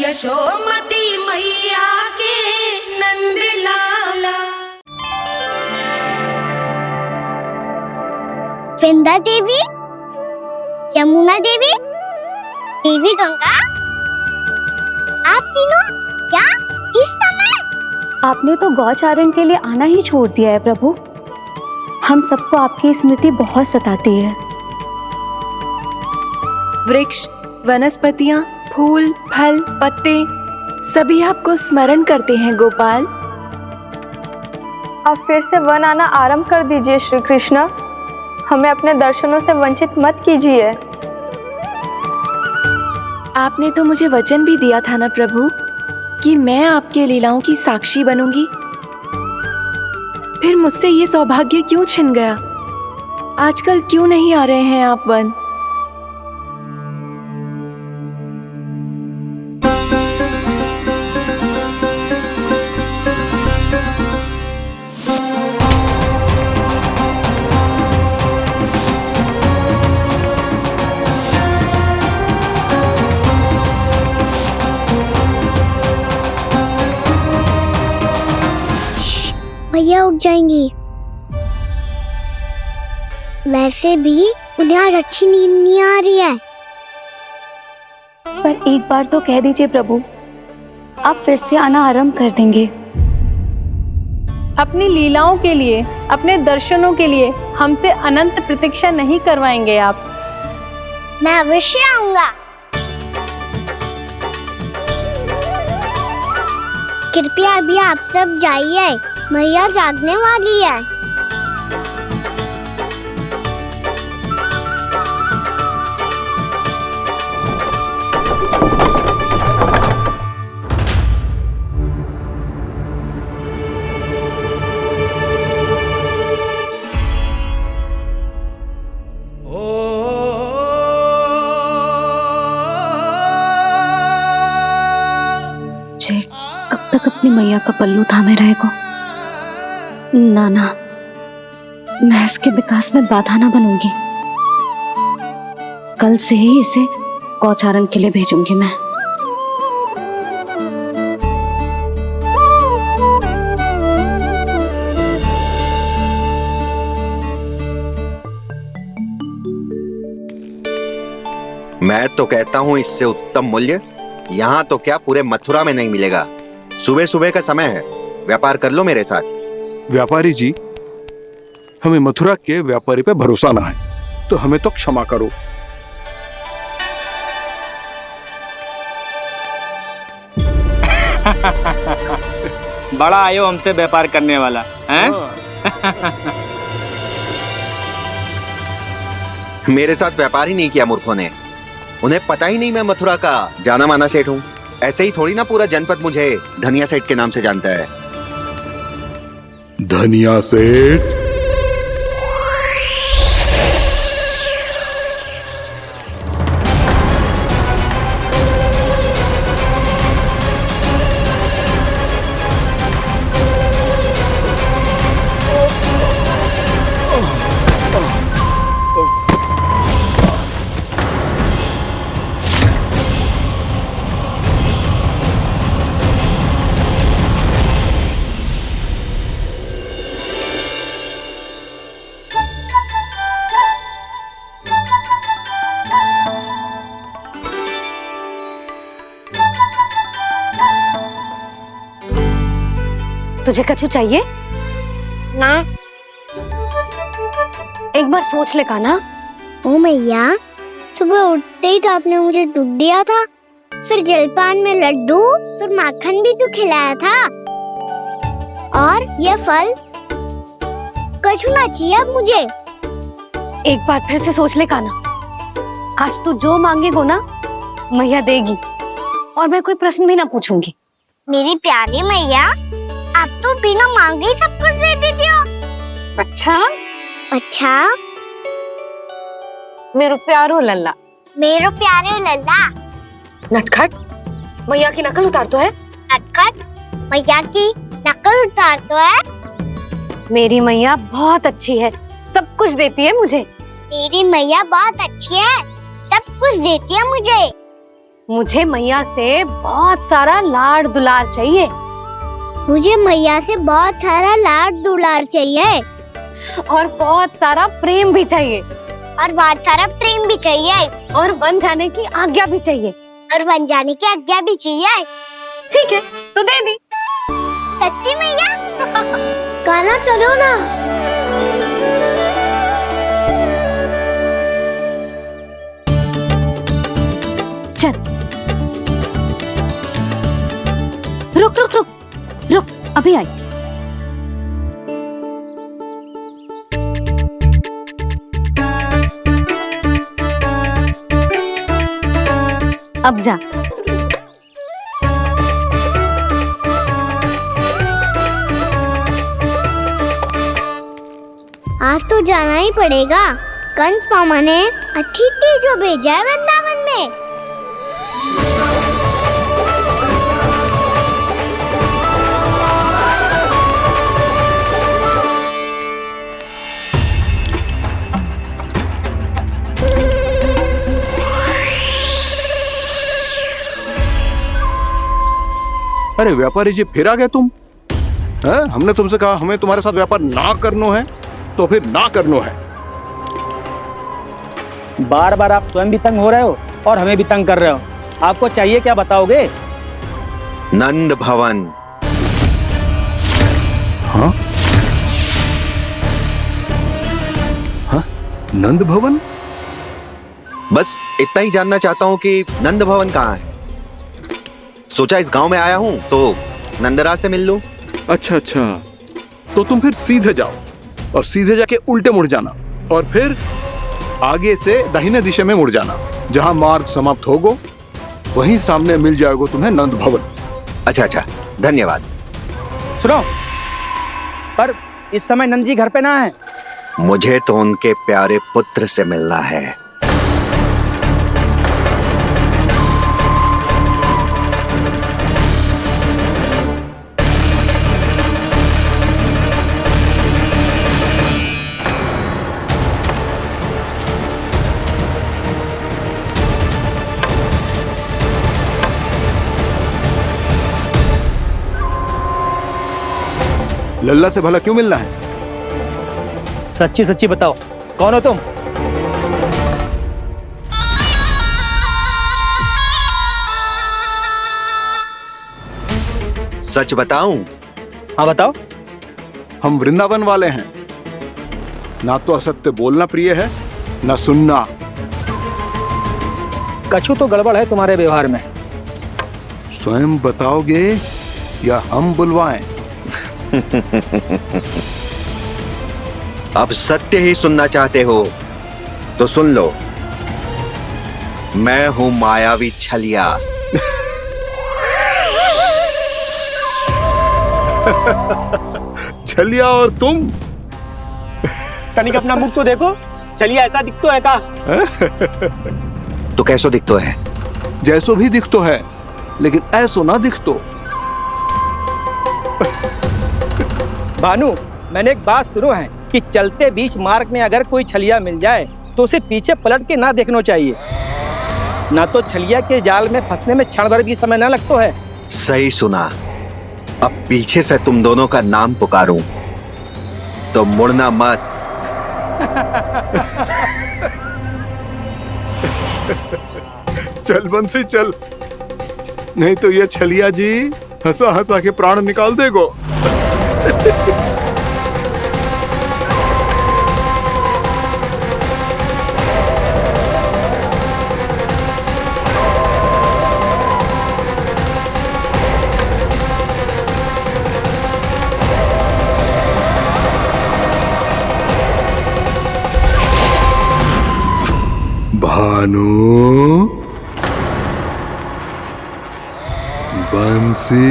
यशोमती मैया के नंद लाला। वृंदा देवी, यमुना देवी, देवी गंगा, आप तीनों क्या इस समय? आपने तो गौचारण के लिए आना ही छोड़ दिया है प्रभु। हम सबको आपकी स्मृति बहुत सताती है। वृक्ष, वनस्पतियां, फूल, फल, पत्ते सभी आपको स्मरण करते हैं गोपाल। अब फिर से वन आना आरंभ कर दीजिए श्री कृष्ण। हमें अपने दर्शनों से वंचित मत कीजिए। आपने तो मुझे वचन भी दिया था ना प्रभु कि मैं आपके लीलाओं की साक्षी बनूंगी। फिर मुझसे ये सौभाग्य क्यों छिन गया? आजकल क्यों नहीं आ रहे हैं आप वन? भैया उठ जाएंगी। वैसे भी उन्हें आज अच्छी नींद नहीं आ रही है। पर एक बार तो कह दीजिए प्रभु, आप फिर से आना आरंभ कर देंगे। अपनी लीलाओं के लिए, अपने दर्शनों के लिए हमसे अनंत प्रतीक्षा नहीं करवाएंगे आप? मैं अवश्य आऊंगा। कृपया अभी आप सब जाइए, मैया जागने वाली है। जय कब तक अपनी मैया का पल्लू थामे रहेगा? ना, मैं इसके विकास में बाधा ना बनूंगी। कल से ही इसे गौचारण के लिए भेजूंगी मैं। मैं तो कहता हूँ इससे उत्तम मूल्य यहाँ तो क्या पूरे मथुरा में नहीं मिलेगा। सुबह सुबह का समय है, व्यापार कर लो मेरे साथ। व्यापारी जी, हमें मथुरा के व्यापारी पे भरोसा ना है, तो हमें तो क्षमा करो। बड़ा आयो हमसे व्यापार करने वाला हैं? मेरे साथ व्यापार ही नहीं किया मूर्खों ने। उन्हें पता ही नहीं मैं मथुरा का जाना माना सेठ हूँ। ऐसे ही थोड़ी ना पूरा जनपद मुझे धनिया सेठ के नाम से जानता है। धनिया सेठ? तुझे कछु चाहिए ना? एक बार सोच ले कान्हा। ओ मैया, सुबह उठते ही तो आपने मुझे दूध दिया था, फिर जलपान में लड्डू, फिर माखन भी तो खिलाया था। और ये फल कछु ना चाहिए अब मुझे। एक बार फिर से सोच ले कान्हा। आज तू जो मांगेगो ना मैया देगी, और मैं कोई प्रश्न भी ना पूछूंगी। मेरी प्यारी मैया, आप तो बिना मांगे ही सब कुछ दे देती हो। अच्छा मेरो प्यारो लल्ला। मेरो प्यारे लल्ला। नटखट, मैया की नकल उतार तो है। नटखट, मैया की नकल उतार तो है। मेरी मैया बहुत अच्छी है, सब कुछ देती है मुझे। मेरी मैया बहुत अच्छी है, सब कुछ देती है मुझे। मुझे मैया से बहुत सारा लाड़ दुलार चाहिए। मुझे मैया से बहुत सारा लाड दुलार चाहिए और बहुत सारा प्रेम भी चाहिए। और बहुत सारा प्रेम भी चाहिए और बन जाने की आज्ञा भी चाहिए। और बन जाने की आज्ञा भी चाहिए। ठीक है, तो दे दी। सच्ची मैया? गाना चलो ना। चल, रुक रुक रुक रुक, अभी आई। अब जा। आज तो जाना ही पड़ेगा। कंस मामा ने अतिथि जो भेजा है वृंदावन में। अरे व्यापारी जी, फिर आ गए तुम? हैं? हमने तुमसे कहा हमें तुम्हारे साथ व्यापार ना करनो है, तो फिर ना करनो है। बार बार आप स्वयं भी तंग हो रहे हो और हमें भी तंग कर रहे हो। आपको चाहिए क्या बताओगे? नंद भवन। हाँ? हाँ? नंद भवन? बस इतना ही जानना चाहता हूँ कि नंद भवन कहाँ है। सोचा इस गांव में आया हूँ तो नंदराज से मिल लूं। अच्छा अच्छा, तो तुम फिर सीधे जाओ और सीधे जाके उल्टे मुड़ जाना और फिर आगे से दाहिने दिशा में मुड़ जाना। जहां मार्ग समाप्त होगो वहीं सामने मिल जाएगा तुम्हें नंद भवन। अच्छा अच्छा, धन्यवाद। सुनो, पर इस समय नंद जी घर पे ना है। मुझे तो उनके प्यारे पुत्र से मिलना है। लल्ला से भला क्यों मिलना है? सच्ची सच्ची बताओ, कौन हो तुम? सच बताऊं? हाँ बताओ। हम वृंदावन वाले हैं। ना तो असत्य बोलना प्रिय है, ना सुनना। कछु तो गड़बड़ है तुम्हारे व्यवहार में। स्वयं बताओगे या हम बुलवाएं? अब सत्य ही सुनना चाहते हो तो सुन लो। मैं हूं मायावी छलिया। छलिया और तुम? कनिक अपना मुख तो देखो, चलिए ऐसा दिख तो है का? तो कैसो दिखतो है? जैसो भी दिख तो है, लेकिन ऐसो ना दिख तो। भानु, मैंने एक बात सुनो है कि चलते बीच मार्ग में अगर कोई छलिया मिल जाए तो उसे पीछे पलट के ना देखना चाहिए। ना तो छलिया के जाल में फंसने में क्षण भर भी समय ना लगता है। सही सुना। अब पीछे से तुम दोनों का नाम पुकारूं तो मुड़ना मत। चल बंसी चल, नहीं तो ये छलिया जी हंसा हंसा के प्राण निकाल देगो। भानु, बंसी।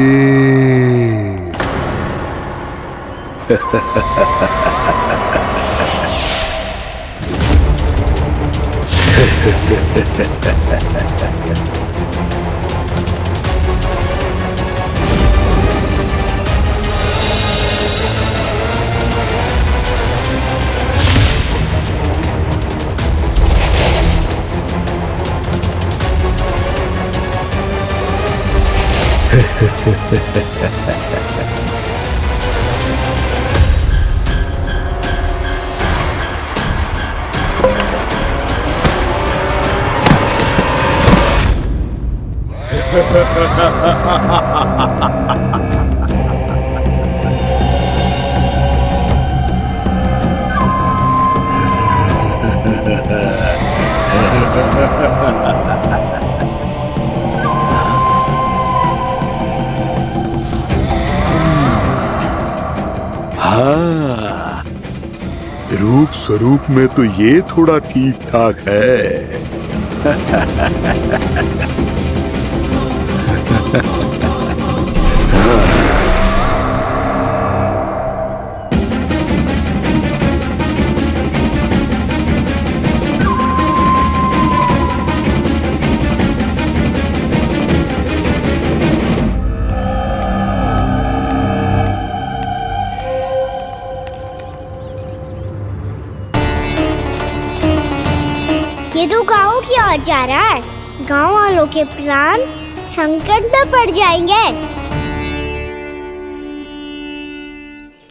हाँ, रूप स्वरूप में तो ये थोड़ा ठीक ठाक है। ये तो गाँव की ओर जा रहा है। गाँव वालों के प्राण संकट में पड़ जाएंगे।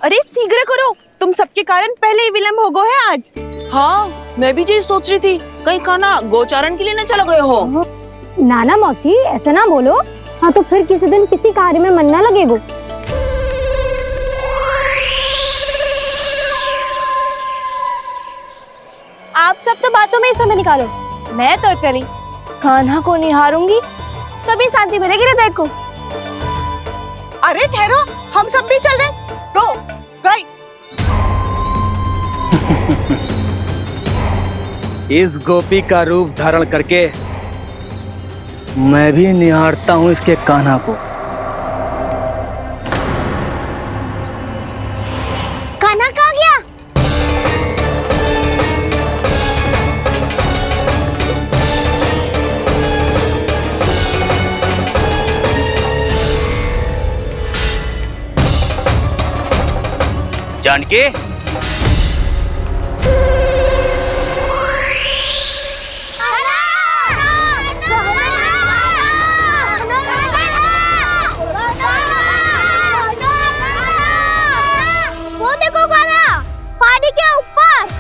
अरे शीघ्र करो, तुम सबके कारण पहले ही विलंब हो गया है आज। हाँ, मैं भी यही सोच रही थी, कहीं खाना गोचारण के लिए न चला गए हो। नाना मौसी ऐसे ना बोलो। हाँ तो फिर किसी दिन किसी कार्य में मन ना लगेगा। आप सब तो बातों में ही समय निकालो। मैं तो चली कान्हा को निहारूंगी, तभी शांति मिलेगी हृदय को। अरे ठहरो, हम सब भी चल रहे। तो गई। इस गोपी का रूप धारण करके मैं भी निहारता हूँ इसके कान्हा को। कान्हा कहाँ गया? जानकी, वो देखो कान्हा, पहाड़ी के ऊपर।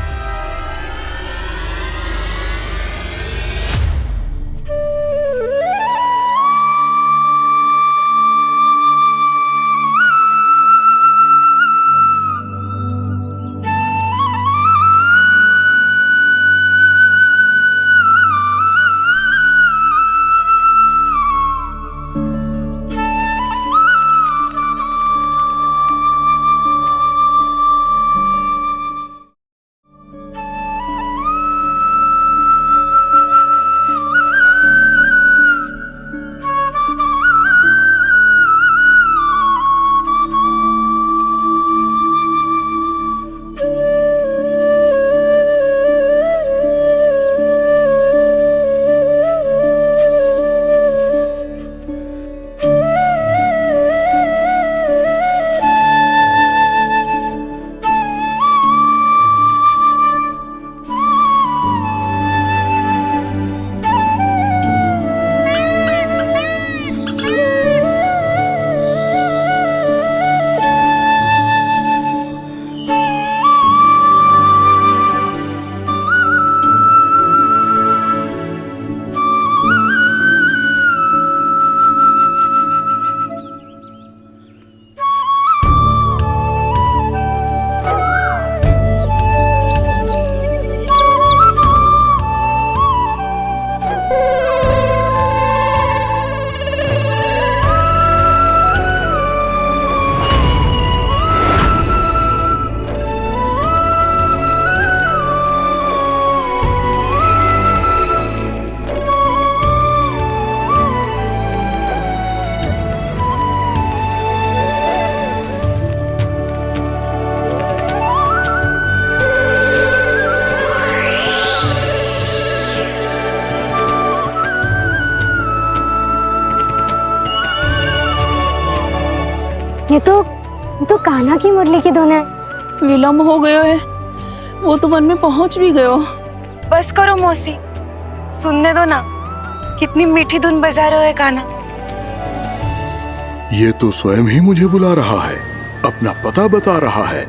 ये तो कान्हा की मुरली की धुन है। विलंब हो गयो है, वो तो वन में पहुंच भी गयो। बस करो मौसी, सुनने दो ना, कितनी मीठी धुन बजा रहे हो कान्हा। ये तो स्वयं ही मुझे बुला रहा है, अपना पता बता रहा है।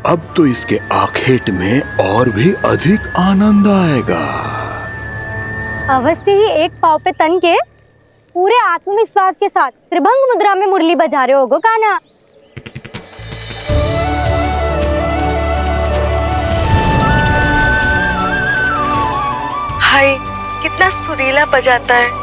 अब तो इसके आखेट में और भी अधिक आनंद आएगा। अवश्य ही एक पाव पे तन के पूरे आत्मविश्वास के साथ त्रिभंग मुद्रा में मुरली बजा रहे होगो कान्हा। हाय, कितना सुरीला बजाता है।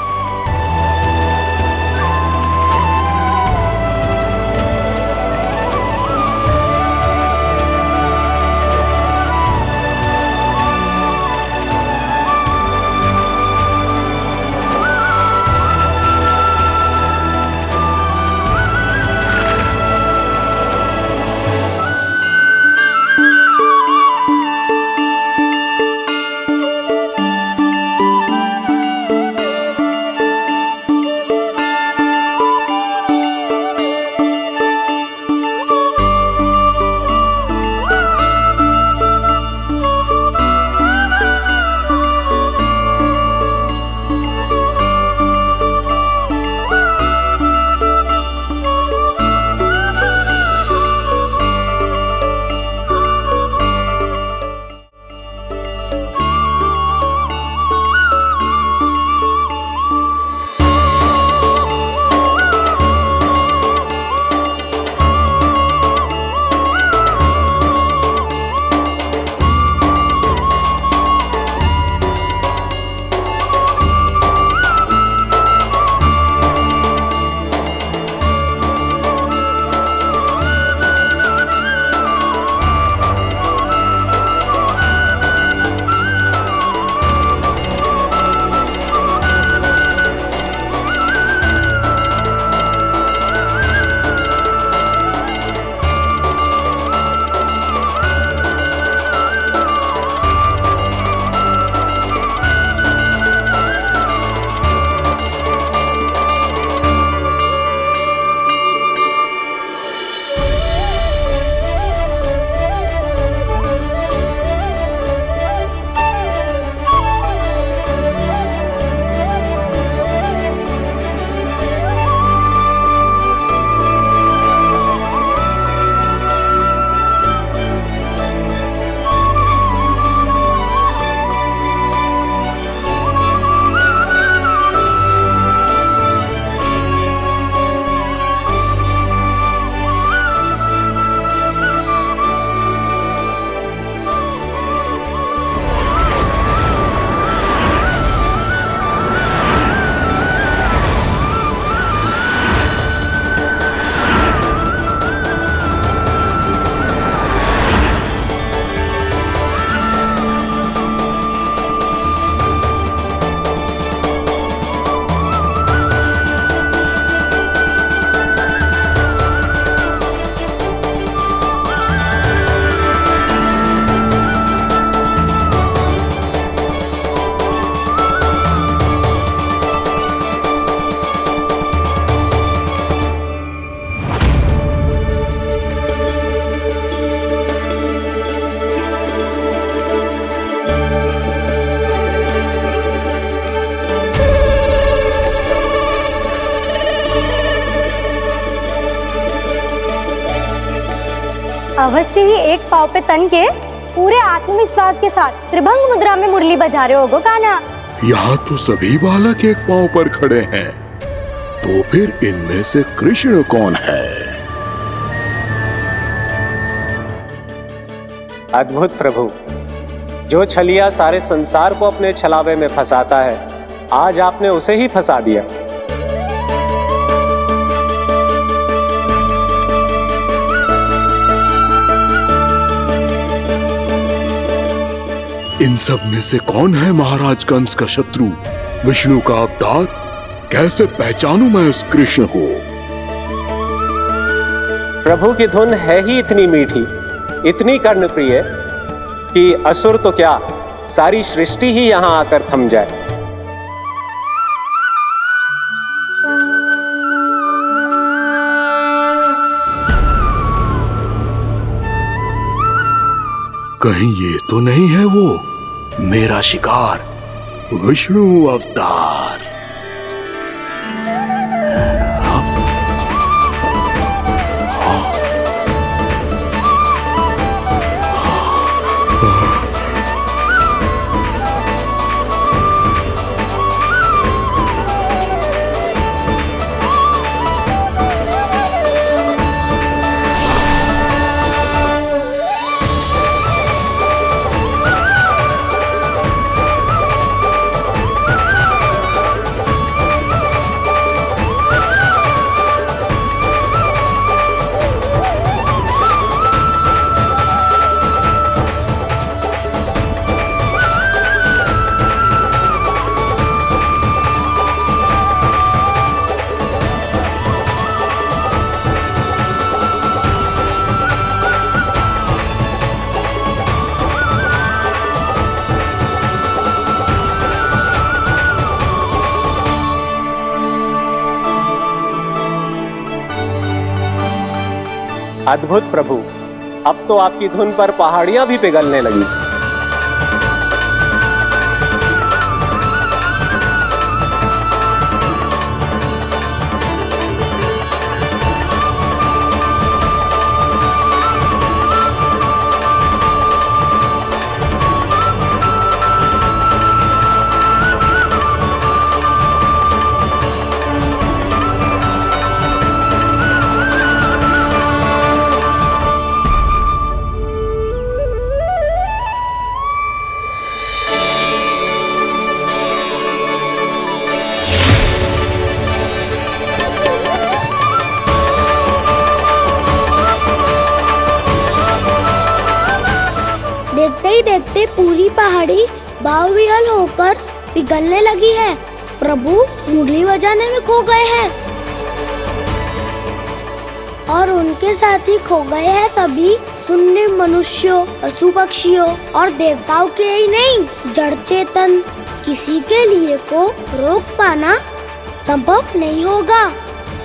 अवश्य ही एक पाव पे तन के पूरे आत्मविश्वास के साथ त्रिभंग मुद्रा में मुरली बजा रहे होगो कान्हा। यहाँ तो सभी बालक एक पांव पर खड़े हैं, तो फिर इनमें से कृष्ण कौन है? अद्भुत प्रभु, जो छलिया सारे संसार को अपने छलावे में फंसाता है, आज आपने उसे ही फंसा दिया। इन सब में से कौन है महाराज कंस का शत्रु, विष्णु का अवतार? कैसे पहचानूं मैं उस कृष्ण को? प्रभु की धुन है ही इतनी मीठी, इतनी कर्णप्रिय कि असुर तो क्या, सारी सृष्टि ही यहां आकर थम जाए। कहीं ये तो नहीं है वो मेरा शिकार, विष्णु अवतार? अद्भुत प्रभु, अब तो आपकी धुन पर पहाड़ियां भी पिघलने लगी। देखते ही देखते पूरी पहाड़ी बावविहल होकर पिघलने लगी है। प्रभु मुरली बजाने में खो गए हैं और उनके साथ ही खो गए हैं सभी सुनने मनुष्यों, पशु पक्षियों और देवताओं के ही नहीं, जड़ चेतन किसी के लिए को रोक पाना संभव नहीं होगा।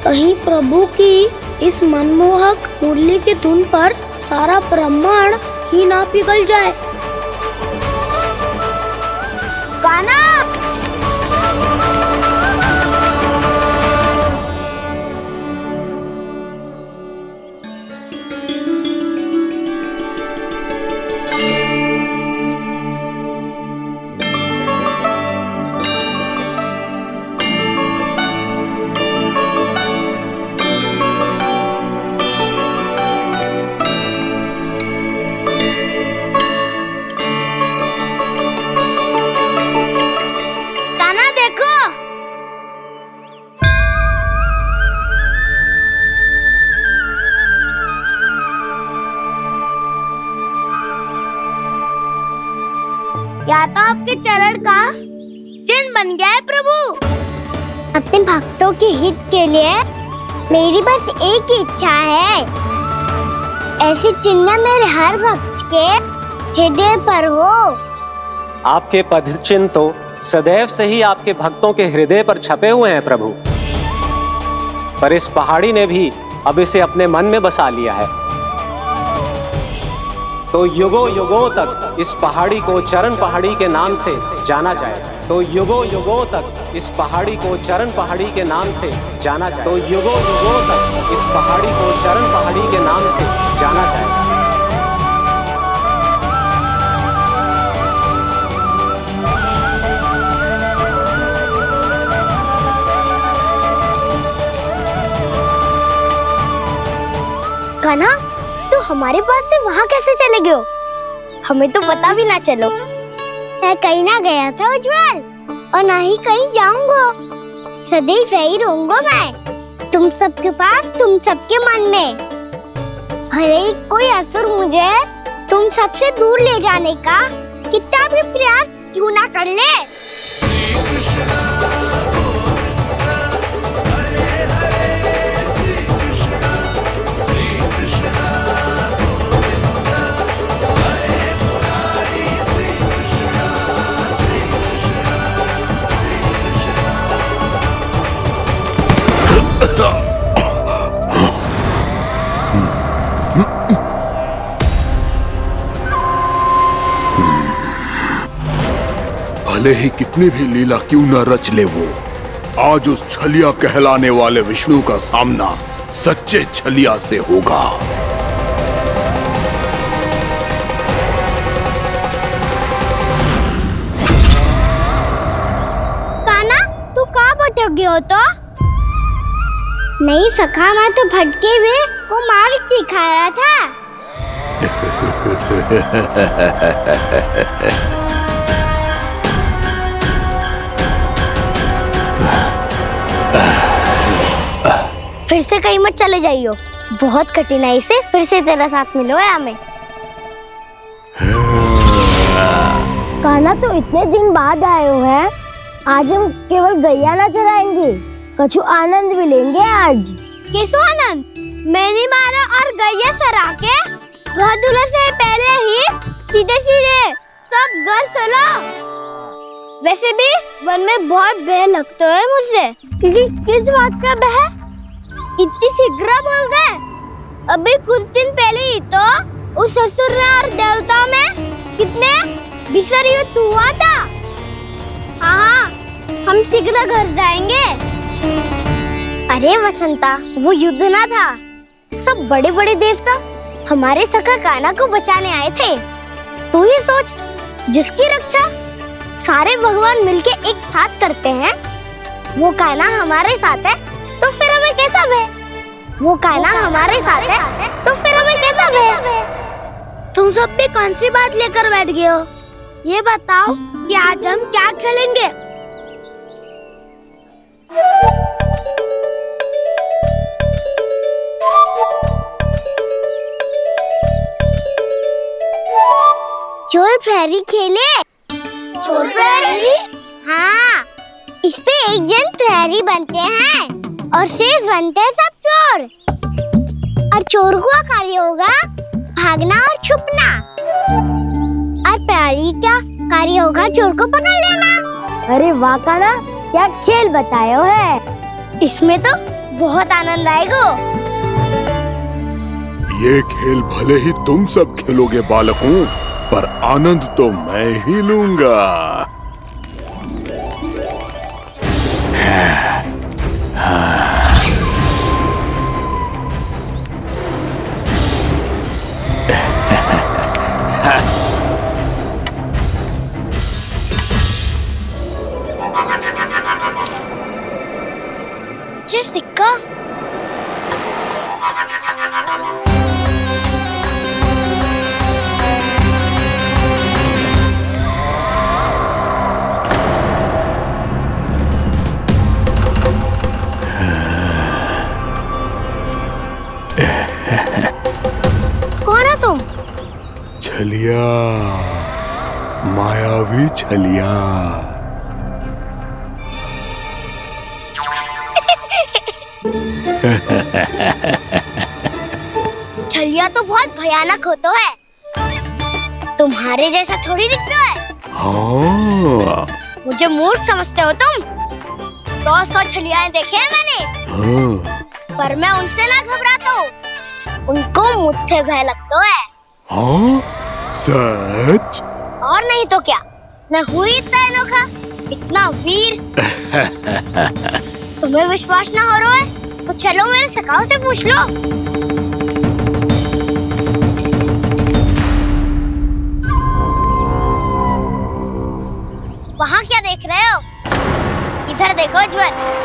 कहीं प्रभु की इस मनमोहक मुरली की धुन पर सारा ब्रह्मांड ही ना पिघल जाए। गाना या तो आपके चरण का चिन्ह बन गया है प्रभु। अपने भक्तों के हित के लिए मेरी बस एक ही इच्छा है, ऐसी चिन्ह मेरे हर भक्त के हृदय पर हो। आपके पद चिन्ह तो सदैव से ही आपके भक्तों के हृदय पर छपे हुए हैं प्रभु, पर इस पहाड़ी ने भी अब इसे अपने मन में बसा लिया है। तो युगों युगों तक इस पहाड़ी को चरण पहाड़ी के नाम से जाना जाए। तो युगों युगों तक इस पहाड़ी को चरण पहाड़ी के नाम से जाना जाए। तो युगों युगों तक इस पहाड़ी को चरण पहाड़ी के नाम से जाना जाए। कान्हा, तू हमारे पास से वहाँ कैसे चले गए हो? हमें तो पता भी ना चलो। मैं कहीं ना गया था उज्जवल, और ना ही कहीं जाऊंगा। सदैव यही रहूंगा मैं, तुम सबके पास, तुम सबके मन में। भले ही कोई असुर मुझे तुम सबसे दूर ले जाने का कितना भी प्रयास क्यों ना कर ले। भले ही कितनी भी लीला क्यों न रच ले वो, आज उस छलिया कहलाने वाले विष्णु का सामना सच्चे छलिया से होगा। कान्हा, तू कहाँ भटक गए हो? तो नहीं सखा, मैं तो भटके हुए को मार्ग दिखा रहा था। फिर से कहीं मत चले जाइयो, बहुत कठिनाई से फिर से तेरा साथ मिलो है हमें। कान्हा, तो इतने दिन बाद आए हो हैं, आज हम केवल गैया ना चराएंगे, कछु आनंद भी लेंगे आज। किसो आनंद? मैंने मारा और गैया चरा के वह दूल्हे से पहले ही सीधे सीधे सब घर चलो। वैसे भी वन में बहुत भय लगता है मुझसे, क्योंकि किस बात का भय? इतनी शीघ्र बोल गए। अभी कुछ दिन पहले ही तो उस ससुर और देवता में कितने भीषण युद्ध हुआ था। हाँ, हम शीघ्र घर जाएंगे। अरे वसंता, वो युद्ध ना था, सब बड़े बड़े देवता हमारे सखा कान्हा को बचाने आए थे। तू ही सोच, जिसकी रक्षा सारे भगवान मिलके एक साथ करते हैं, वो कान्हा हमारे साथ है तो फिर हमें कैसा भय? वो कान्हा हमारे साथ है तो फिर हमें कैसा भय? तुम सब भी कौन सी बात लेकर बैठ गए हो? ये बताओ कि आज हम क्या खेलेंगे? चोर प्रहरी खेले। चोर प्रहरी? हाँ, इस पे एक जन प्रहरी बनते हैं और शेष बनते हैं सब चोर। और चोर का कार्य होगा भागना और छुपना, और प्रहरी का कार्य होगा चोर को पकड़ लेना। अरे वाह कान्हा, क्या खेल बताया है। इसमें तो बहुत आनंद आएगा। ये खेल भले ही तुम सब खेलोगे बालकों, पर आनंद तो मैं ही लूंगा। ये सिक्का कौन हो तुम? छलिया, मायावी छलिया। छलिया तो बहुत भयानक होता है, तुम्हारे जैसा थोड़ी दिखता है। हाँ। मुझे मूर्ख समझते हो तुम? 100 छलियाएं देखे हैं मैंने। हाँ। पर मैं उनसे ना घबराता हूँ, उनको मुझसे भय लगता है। हाँ? सच? और नहीं तो क्या, मैं हूँ इतना अनोखा, इतना वीर। तुम्हें विश्वास ना हो रहा है तो चलो मेरे सखाओं से पूछ लो। वहाँ क्या देख रहे हो? इधर देखो ज्वर।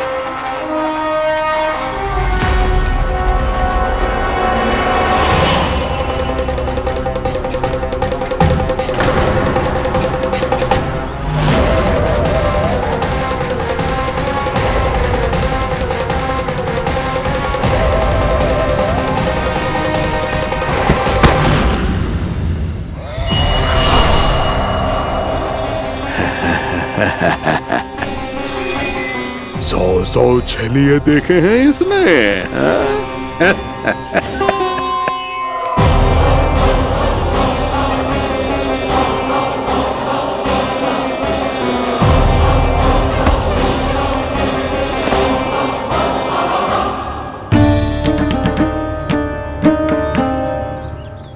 सौ छलिए देखे हैं इसने।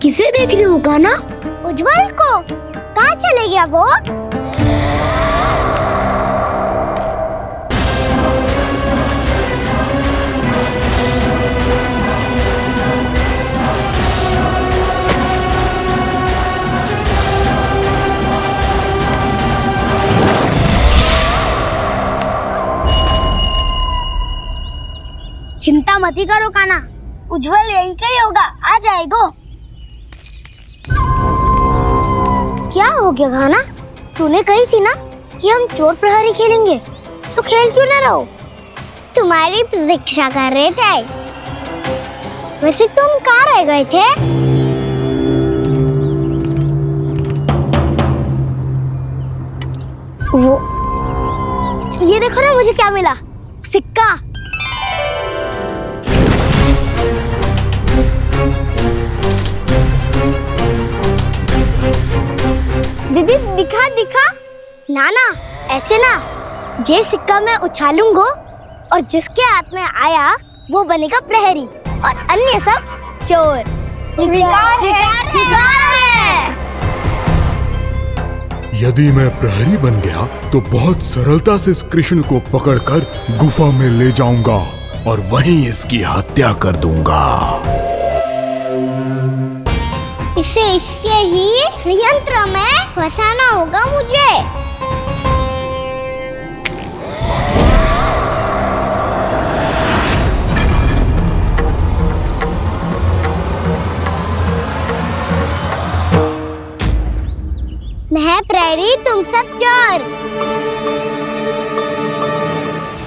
किसे देख रही हो कान्हा? उज्जवल को। कहाँ चले गया वो? चिंता मत करो कान्हा, उज्जवल यही का ही होगा, आ जाएगा। क्या हो गया कान्हा? तूने कही थी ना कि हम चोर प्रहरी खेलेंगे, तो खेल क्यों ना रहो? तुम्हारी प्रतीक्षा कर रहे थे। वैसे तुम कहाँ रह गए थे? वो ये देखो ना, मुझे क्या मिला, सिक्का। दीदी दिखा दिखा। ना ना, ऐसे ना, ये सिक्का मैं उछालूंगा और जिसके हाथ में आया वो बनेगा प्रहरी और अन्य सब चोर। स्वीकार है, स्वीकार है। यदि मैं प्रहरी बन गया तो बहुत सरलता से इस कृष्ण को पकड़कर गुफा में ले जाऊंगा और वहीं इसकी हत्या कर दूंगा। इसे इसके ही यंत्र में फंसाना होगा मुझे। मैं प्रहरी, तुम सब चोर।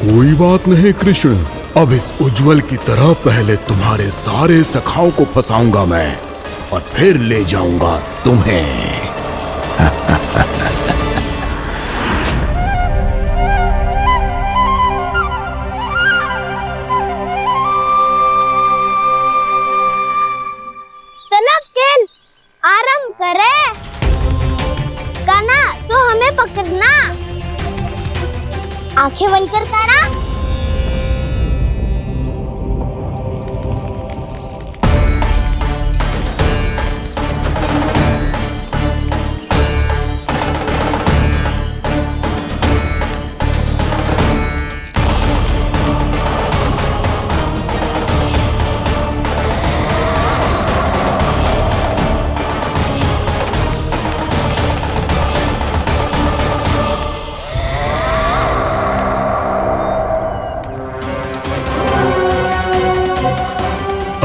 कोई बात नहीं कृष्ण, अब इस उज्जवल की तरह पहले तुम्हारे सारे सखाओं को फंसाऊंगा मैं और फिर ले जाऊंगा तुम्हें। चलो खेल आरंभ करें। कान्हा, तो हमें पकड़ना। आंखें बंद कर कान्हा।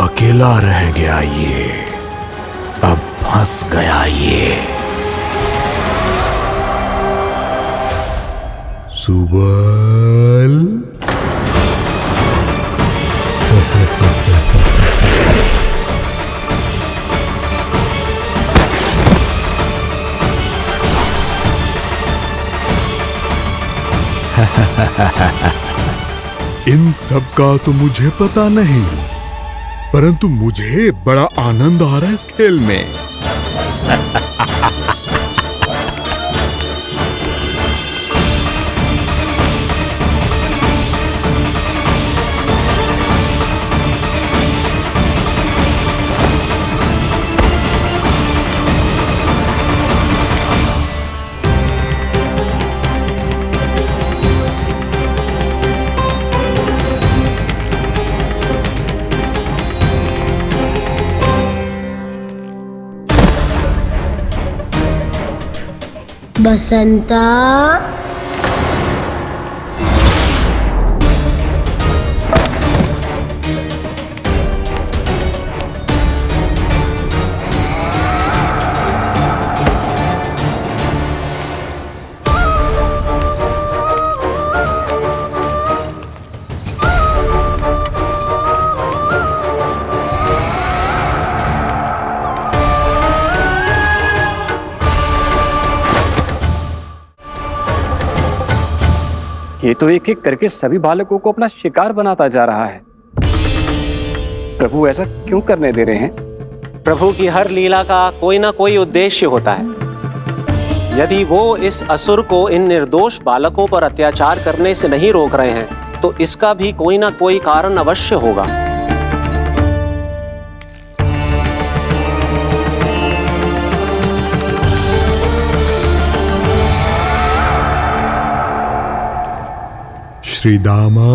अकेला रह गया ये, अब फंस गया ये। सुबल। इन सब का तो मुझे पता नहीं, परंतु मुझे बड़ा आनंद आ रहा है इस खेल में। बसंता, ये तो एक एक करके सभी बालकों को अपना शिकार बनाता जा रहा है। प्रभु ऐसा क्यों करने दे रहे हैं? प्रभु की हर लीला का कोई ना कोई उद्देश्य होता है। यदि वो इस असुर को इन निर्दोष बालकों पर अत्याचार करने से नहीं रोक रहे हैं तो इसका भी कोई ना कोई कारण अवश्य होगा। श्री दामा,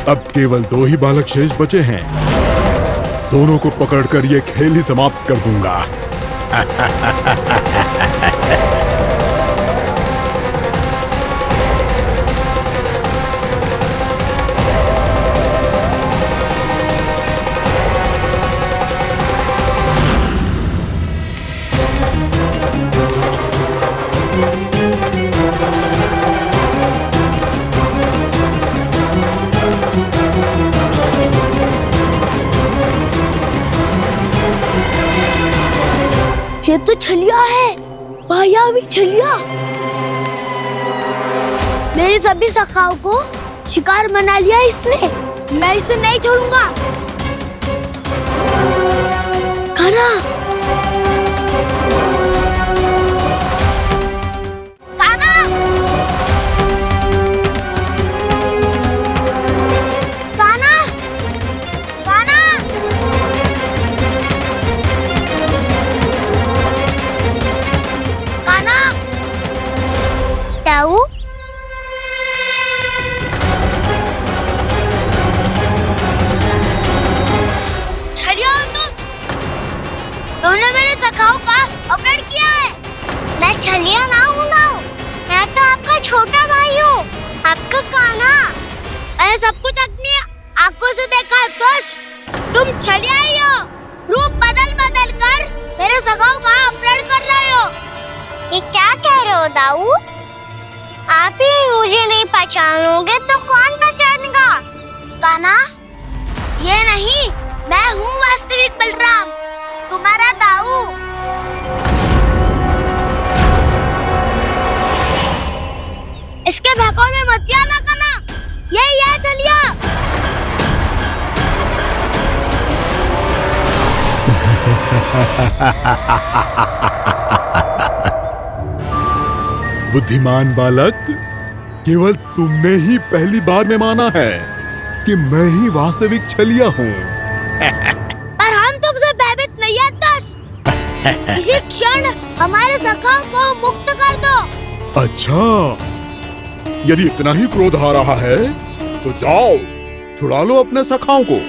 अब केवल 2 ही बालक शेष बचे हैं। दोनों को पकड़कर ये खेल ही समाप्त कर दूंगा। ये तो छलिया है, मायावी छलिया। मेरे सभी सखाओं को शिकार बना लिया इसने। मैं इसे नहीं छोड़ूंगा। कान्हा, कान्हा, कान्हा, कान्हा। ताऊ, छलिया हो तुमने मेरे सखाओं का अपहरण किया है। मैं छलिया ना हूँ मैं तो आपका छोटा भाई हूँ, आपका कान्हा। मैंने सब कुछ अपनी आंखों से देखा है। बस तुम छलिया ही हो। रूप बदल बदल कर मेरे सखाओं का अपहरण कर रहे हो। ये क्या कह रहे हो दाऊ? आप ही मुझे नहीं पहचानोगे तो कौन पहचानेगा? कान्हा, ये नहीं, मैं हूँ वास्तविक बलराम, तुम्हारा दाऊ। इसके बहकावे में मत आना कान्हा, ये चलिए। बुद्धिमान बालक, केवल तुमने ही पहली बार में माना है कि मैं ही वास्तविक छलिया हूँ। पर हम तुमसे भयभीत नहीं है दस। इसी क्षण हमारे सखाओं को मुक्त कर दो। अच्छा, यदि इतना ही क्रोध आ रहा है तो जाओ, छुड़ा लो अपने सखाओं को।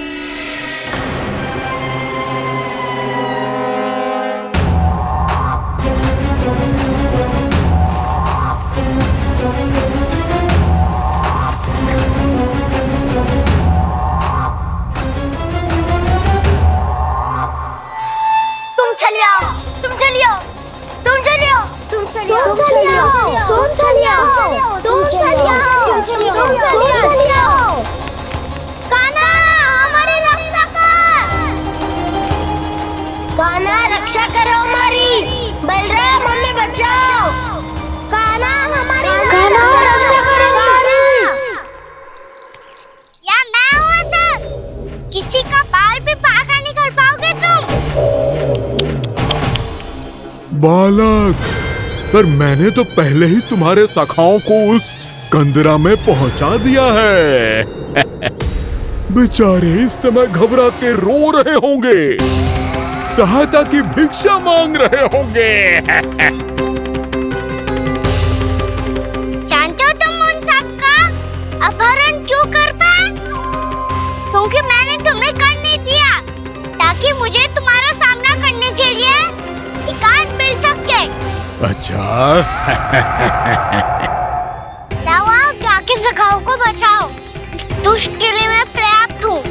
रक्षा करो हमारी। बलराम, हमें बचाओ। कान्हा, हमारी रक्षा करो हमारी। या मैं हूँ ऐसा? किसी का बाल भी बांका नहीं कर पाओगे तुम। बालक, पर मैंने तो पहले ही तुम्हारे सखाओं को उस कंदरा में पहुंचा दिया है। बेचारे इस समय घबरा के रो रहे होंगे, सहायता की भिक्षा मांग रहे होंगे। जानते हो तुम उन सबका अपहरण क्यों कर पाए? क्योंकि मैंने तुम्हें कर नहीं दिया, ताकि मुझे तुम्हारा सामना करने के लिए एकांत मिल सके। अच्छा। जाओ, आप जाके सखाओं को बचाओ। इस दुष्ट के लिए मैं पर्याप्त हूँ।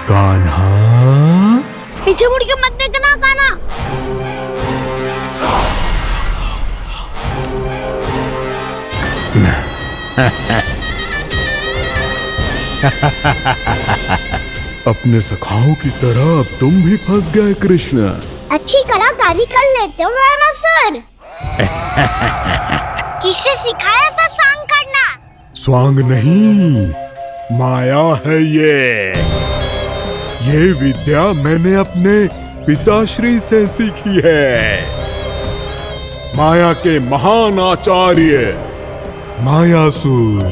कान्हा, पीछे मुड़ के मत देखना कान्हा। अपने सखाओं की तरह अब तुम भी फंस गए कृष्ण। अच्छी कलाकारी कर लेते हो राणा सर। किसे सिखाया ऐसा स्वांग करना? स्वांग नहीं, माया है ये विद्या मैंने अपने पिताश्री से सीखी है। माया के महान आचार्य मायासुर।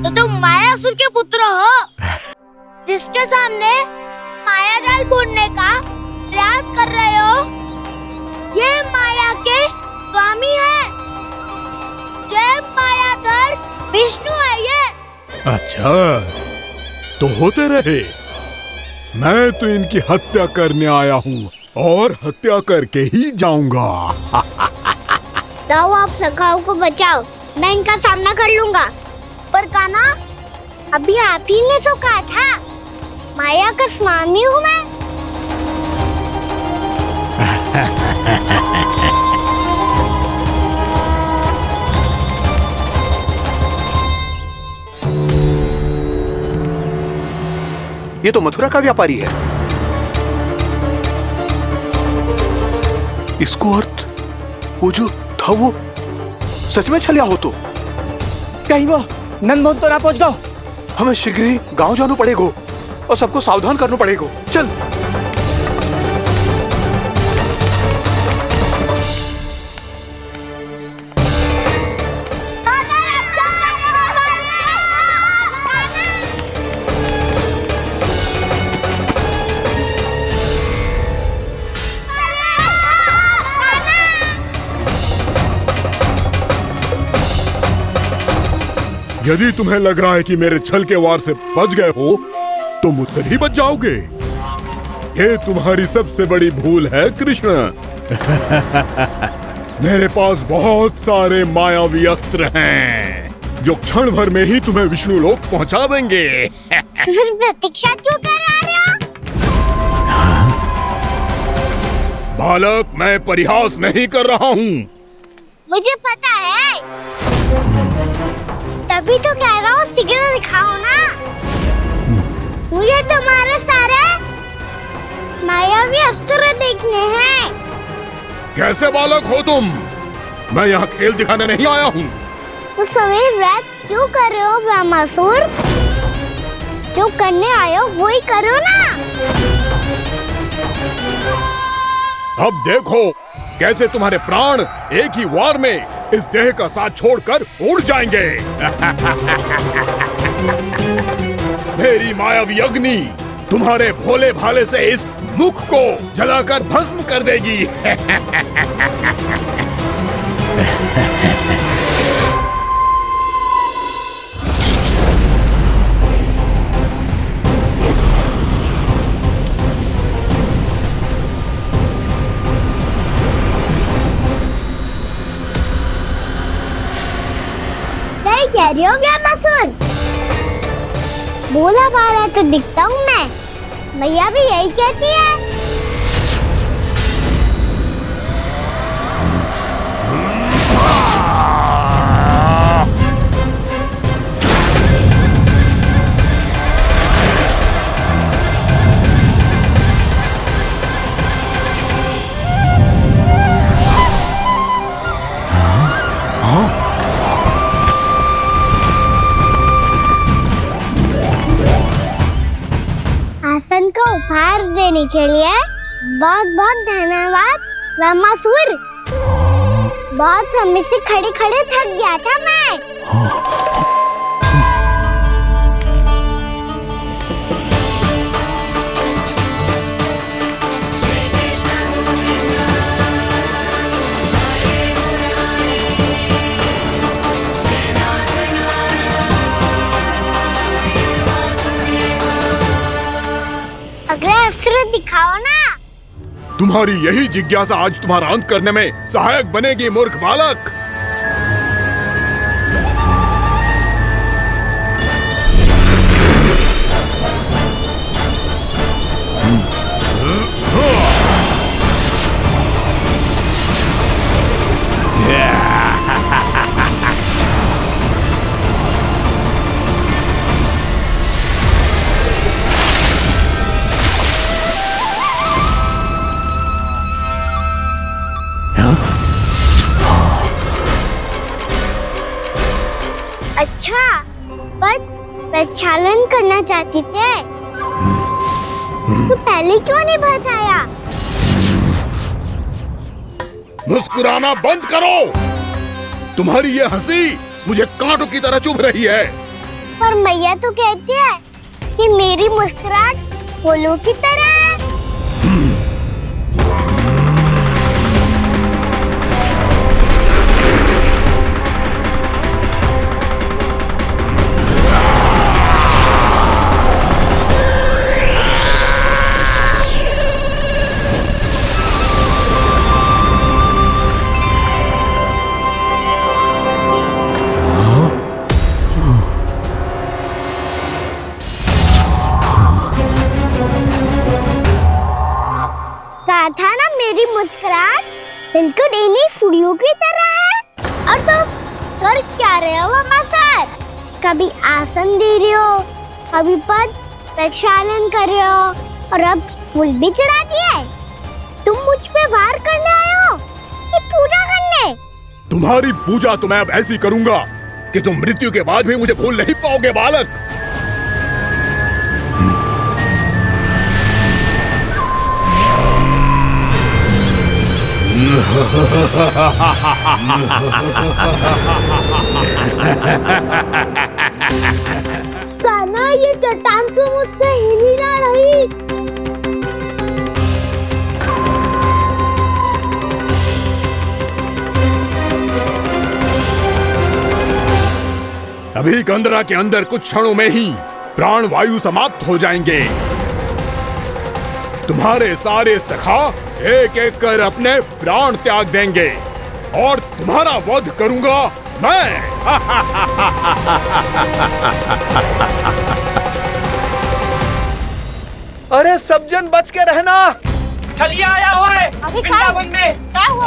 तो तुम मायासुर के पुत्र हो, जिसके सामने माया जाल बुनने का प्रयास कर रहे हो। ये माया के स्वामी है, ये मायाधर विष्णु है ये। अच्छा, तो होते रहे। मैं तो इनकी हत्या करने आया हूँ और हत्या करके ही जाऊंगा। जाओ, आप सखाओ को बचाओ, मैं इनका सामना कर लूंगा। पर कान्हा, अभी आप ही ने तो कहा था माया का स्वामी हूँ मैं। ये तो मथुरा का व्यापारी है। इसको अर्थ वो जो था वो सच में छलिया हो तो कहीं वो नंदमोहन तो ना पहुंच गओ। हमें शीघ्र ही गांव जाना पड़ेगा और सबको सावधान करना पड़ेगा। चल। यदि तुम्हें लग रहा है कि मेरे छल के वार से बच गए हो, तो मुझसे भी बच जाओगे। ये तुम्हारी सबसे बड़ी भूल है कृष्ण। मेरे पास बहुत सारे मायावी अस्त्र हैं, जो क्षण भर में ही तुम्हें विष्णु लोक पहुंचा देंगे। तो फिर प्रतीक्षा क्यों कर रहे हो? बालक, मैं परिहास नहीं कर रहा हूँ। मुझे पता है, तभी तो कह रहा हूँ शीघ्र दिखाओ ना। मुझे तुम्हारे सारे मायावी अस्त्र देखने हैं। कैसे बालक हो तुम? मैं यहाँ खेल दिखाने नहीं आया हूँ। तो समय व्यर्थ क्यों कर रहे हो ब्रह्मासुर? जो करने आए हो वही करो ना। अब देखो कैसे तुम्हारे प्राण एक ही वार में इस देह का साथ छोड़कर उड़ जाएंगे। मेरी मायावी अग्नि तुम्हारे भोले भाले से इस मुख को जलाकर भस्म कर देगी। कह रही हो ब्रह्मासुर? बोला बाला तो दिखता हूँ मैं। मैया भी यही कहती है। आसन को उपहार देने के लिए बहुत बहुत धन्यवाद ब्रह्मासुर। बहुत समय से खड़े खड़े थक गया था मैं। अगला अस्त्र दिखाओ ना। तुम्हारी यही जिज्ञासा आज तुम्हारा अंत करने में सहायक बनेगी मूर्ख बालक। अच्छा, पर प्रक्षालन करना चाहती थे तो पहले क्यों नहीं बताया? मुस्कुराना बंद करो। तुम्हारी ये हंसी मुझे कांटों की तरह चुभ रही है। पर मैया तो कहती है कि मेरी मुस्कुराहट फूलों की तरह है। कहा था ना मेरी मुस्कुराहट बिल्कुल इन्हीं फूलों की तरह है। और तुम कर क्या रहे हो मास्टर? कभी आसन दे रहे हो, कभी पद प्रक्षालन कर रहे हो और अब फूल भी चढ़ा दिए। तुम मुझ पे वार करने आए हो कि पूजा करने? तुम्हारी पूजा तो मैं अब ऐसी करूंगा कि तुम मृत्यु के बाद भी मुझे भूल नहीं पाओगे बालक। कान्हा, ये चट्टान तो मुझसे हिल ही ना रही। अभी कंदरा के अंदर कुछ क्षणों में ही प्राण वायु समाप्त हो जाएंगे। तुम्हारे सारे सखा एक एक कर अपने प्राण त्याग देंगे और तुम्हारा वध करूंगा मैं। अरे सब जन बच के रहना। छलिया आया हुआ है वृंदावन में।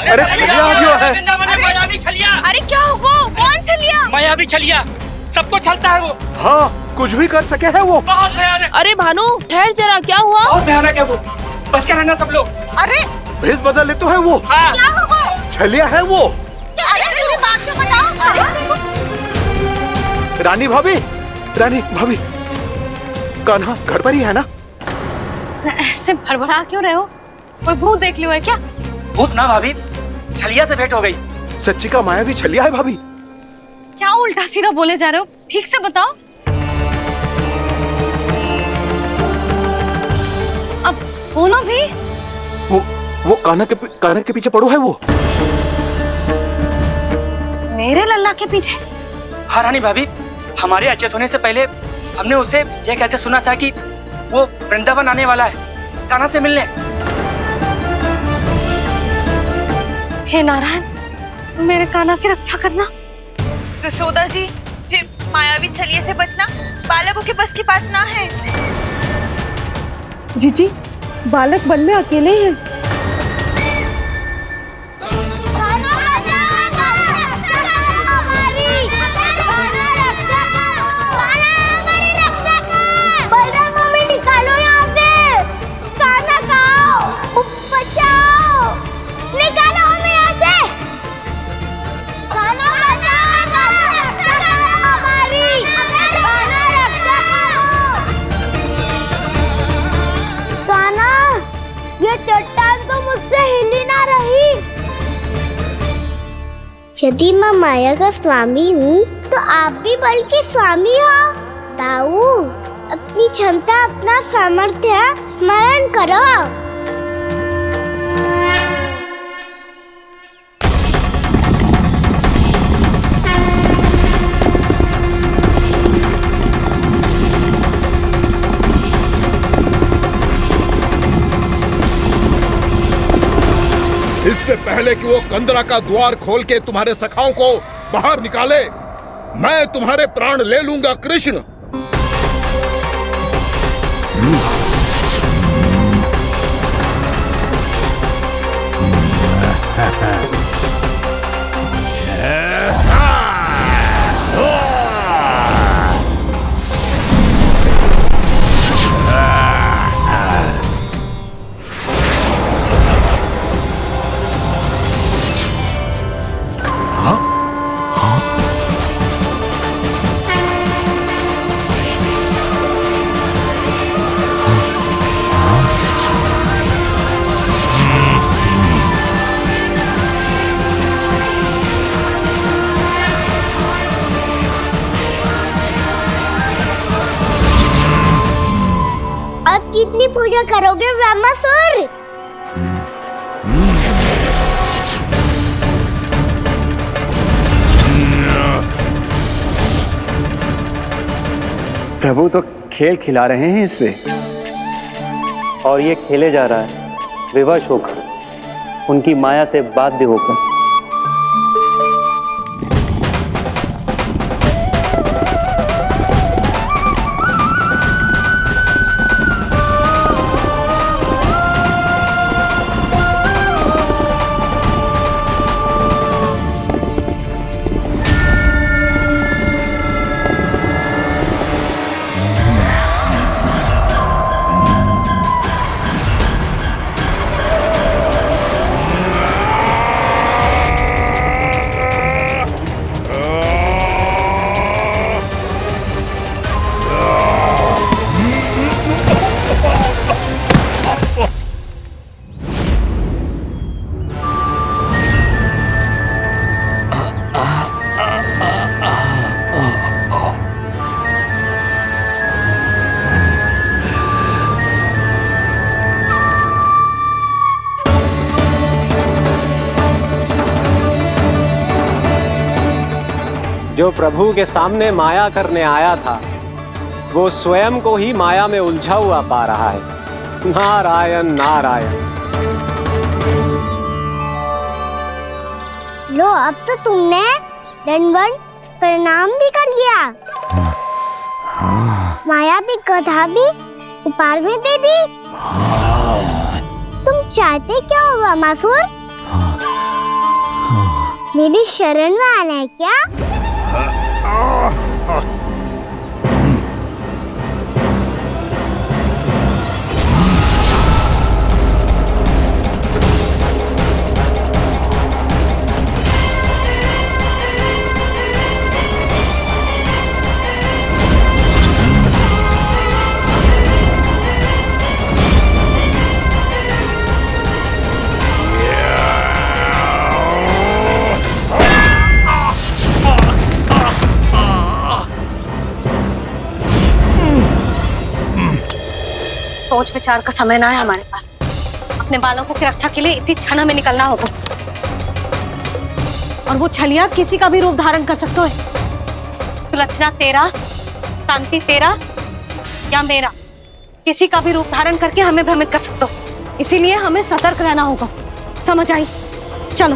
अरे छलिया आ गया है वृंदावन में मायावी छलिया। अरे क्या होगा? कौन छलिया? मायावी छलिया, सबको छलता है वो। हाँ, कुछ भी कर सके है वो। बहुत भयानक। अरे भानु ठहर जरा, क्या हुआ? बहुत भयानक है वो, बच के रहना सब लोग। अरे भेष बदल ले तो है वो। हाँ। क्या होगा? छलिया है वो। अरे मेरी बात तो बताओ। रानी भाभी, रानी भाभी, कान्हा घर पर ही है ना? ऐसे भड़बड़ा क्यों रहे हो? कोई भूत देख लियो है क्या? भूत ना भाभी, छलिया से भेंट हो गई। सच्ची का मायावी छलिया है भाभी। क्या उल्टा सीधा बोले जा रहे हो? ठीक से बताओ। अब बोलो भी। वो कान्हा के पीछे पड़ो है वो। मेरे लल्ला के पीछे? हाँ रानी भाभी, हमारे अचेत होने से पहले हमने उसे ये कहते सुना था कि वो वृंदावन आने वाला है कान्हा से मिलने। हे नारायण, मेरे कान्हा की रक्षा करना। जसोदा जी, मायावी छलिए से बचना बालकों के बस की बात ना है। जीजी, बालक वन में अकेले हैं। चट्टान तो मुझसे हिल ही ना रही। यदि मैं माया का स्वामी हूँ तो आप भी बल के स्वामी हो। ताऊ, अपनी क्षमता, अपना सामर्थ्य स्मरण करो। इससे पहले कि वो कंदरा का द्वार खोल के तुम्हारे सखाओं को बाहर निकाले, मैं तुम्हारे प्राण ले लूंगा कृष्ण। पूजा करोगे ब्रह्मासुर? प्रभु तो खेल खिला रहे हैं इससे, और ये खेले जा रहा है विवश होकर, उनकी माया से बाध्य होकर। जो प्रभु के सामने माया करने आया था, वो स्वयं को ही माया में उलझा हुआ पा रहा है। नारायण नारायण। लो, अब तो तुमने दंडवत प्रणाम भी कर लिया, माया भी कथा भी उपहार में दे दी। तुम चाहते क्या हो ब्रह्मासुर? मेरी शरण में आना है क्या? सोच विचार का समय ना है हमारे पास। अपने बालकों की रक्षा के लिए इसी क्षण हमें निकलना होगा। और वो छलिया किसी का भी रूप धारण कर सकते है। सुलक्षणा तेरा, शांति तेरा या मेरा, किसी का भी रूप धारण करके हमें भ्रमित कर सकते हो। इसीलिए हमें सतर्क रहना होगा। समझ आई? चलो।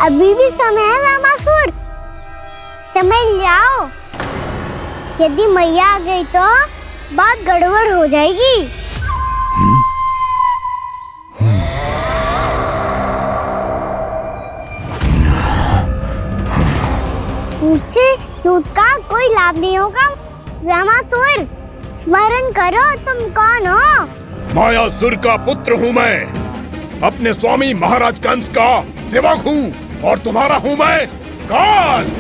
अभी भी समय है ब्रह्मासुर, समझ जाओ। यदि मैया आ गई तो बात गड़बड़ हो जाएगी। मुझसे झूठ का कोई लाभ नहीं होगा। ब्रह्मासुर, स्मरण करो तुम कौन हो। मायासुर का पुत्र हूँ मैं, अपने स्वामी महाराज कंस का सेवक हूँ, और तुम्हारा हूँ मैं काल।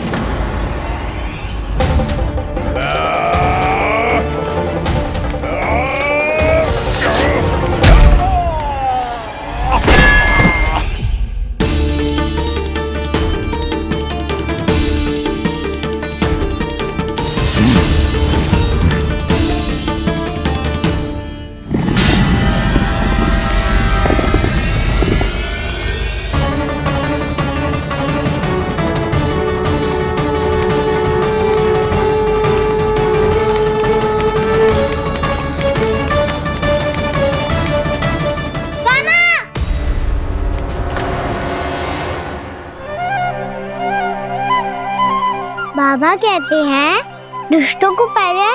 बाबा कहते हैं दुष्टों को पहले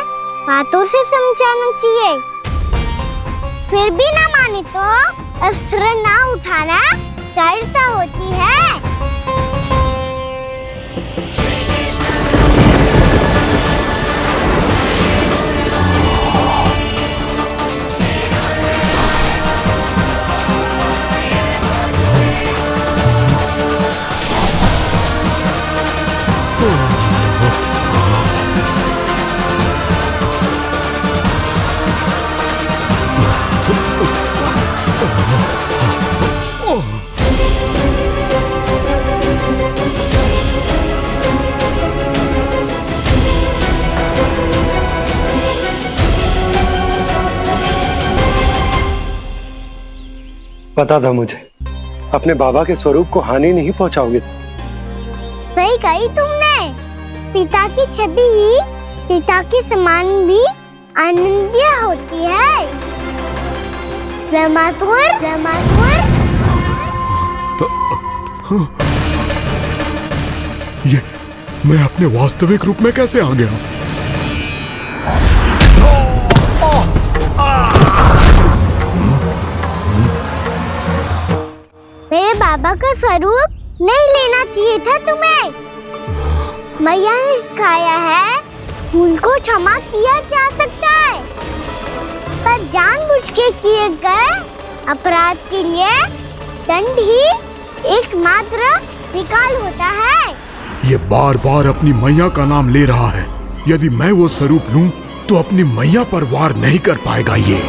बातों से समझाना चाहिए, फिर भी ना माने तो अस्त्र ना उठाना दृढ़ता होती है। पता था मुझे अपने बाबा के स्वरूप को हानि नहीं पहुंचाओगे। सही कही तुमने। पिता की छवि ही पिता के समान भी आनंदीय होती है। ब्रह्मासुर, ब्रह्मासुर। ये मैं अपने वास्तविक रूप में कैसे आ गया? मेरे बाबा का स्वरूप नहीं लेना चाहिए था तुम्हें। मैया ने सिखाया है भूल को क्षमा किया जा सकता है, पर जानबूझ के किए गए अपराध के लिए दंड ही एकमात्र निकाल होता है। ये बार बार अपनी मैया का नाम ले रहा है। यदि मैं वो स्वरूप लूं तो अपनी मैया पर वार नहीं कर पाएगा ये।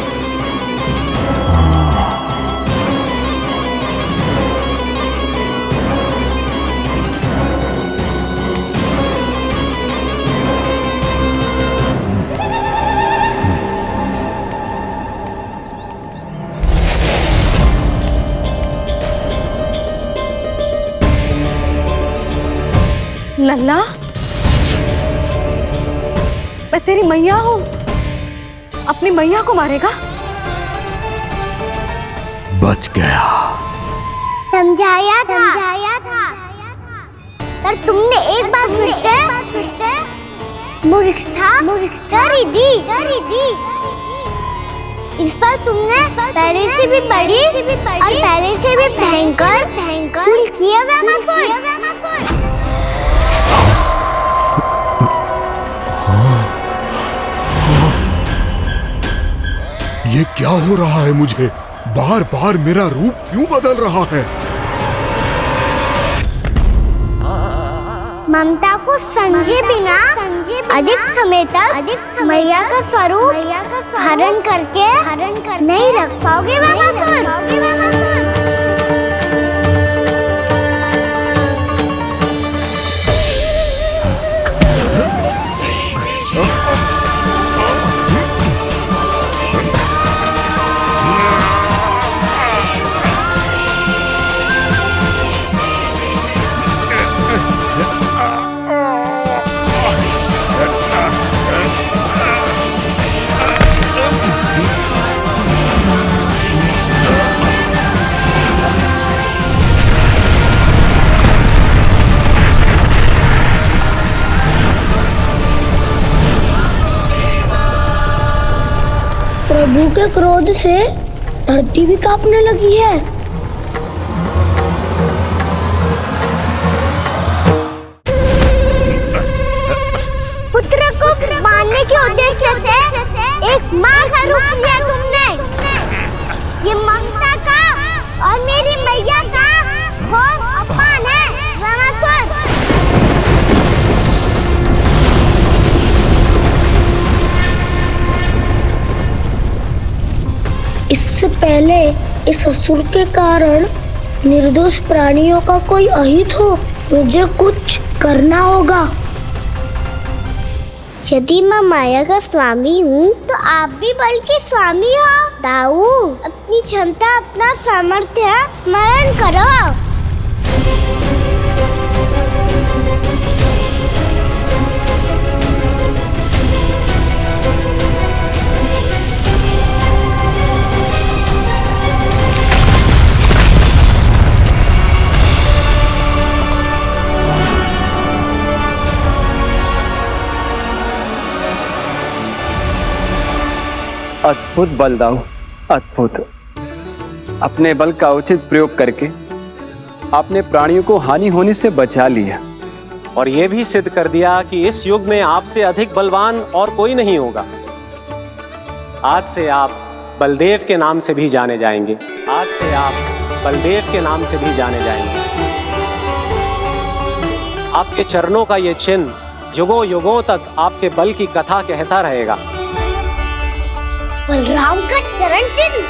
लल्ला, मैं तेरी मैया हूँ, अपनी मैया को मारेगा? बच गया। समझाया था, पर तुमने एक बार फिर से मूर्खता कर ही दी। इस पर तुमने पहले से भी बड़ी और पहले से भी भयंकर भूल किया ब्रह्मासुर। ये क्या हो रहा है मुझे? बार बार मेरा रूप क्यों बदल रहा है? ममता को समझे बिना अधिक समय तक मैया का स्वरूप हरण करके नहीं रख पाओगे ब्रह्मासुर। प्रभु के क्रोध से धरती भी कांपने लगी है। पुत्र को मारने के उद्देश्य से एक मां का रूप लिया तुमने। ये ममता का और मेरी मैया का घोर अपमान है ब्रह्मासुर। इससे पहले इस असुर के कारण निर्दोष प्राणियों का कोई अहित हो, मुझे कुछ करना होगा। यदि मैं माया का स्वामी हूँ तो आप भी बल के स्वामी हो। दाऊ, अपनी क्षमता, अपना सामर्थ्य स्मरण करो। अद्भुत बलदाऊ, अद्भुत। अपने बल का उचित प्रयोग करके आपने प्राणियों को हानि होने से बचा लिया और यह भी सिद्ध कर दिया कि इस युग में आपसे अधिक बलवान और कोई नहीं होगा। आज से आप बलदेव के नाम से भी जाने जाएंगे। आज से आप बलदेव के नाम से भी जाने जाएंगे। आपके चरणों का ये चिन्ह युगों युगों तक आपके बल की कथा कहता रहेगा। बलराम का चरण चिन्ह।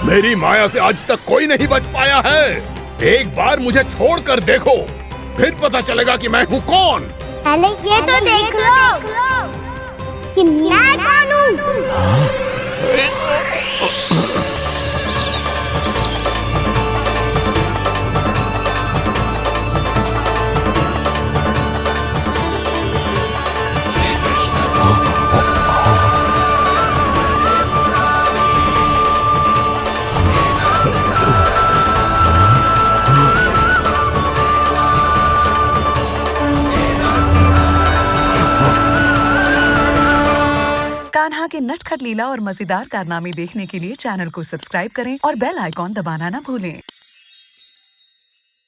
मेरी माया से आज तक कोई नहीं बच पाया है। एक बार मुझे छोड़कर देखो, फिर पता चलेगा कि मैं हूँ कौन। पहले ये तो देख लो कि मैं कौन हूँ। कान्हा के नटखट लीला और मजेदार कारनामे देखने के लिए चैनल को सब्सक्राइब करें और बेल आइकॉन दबाना न भूलें।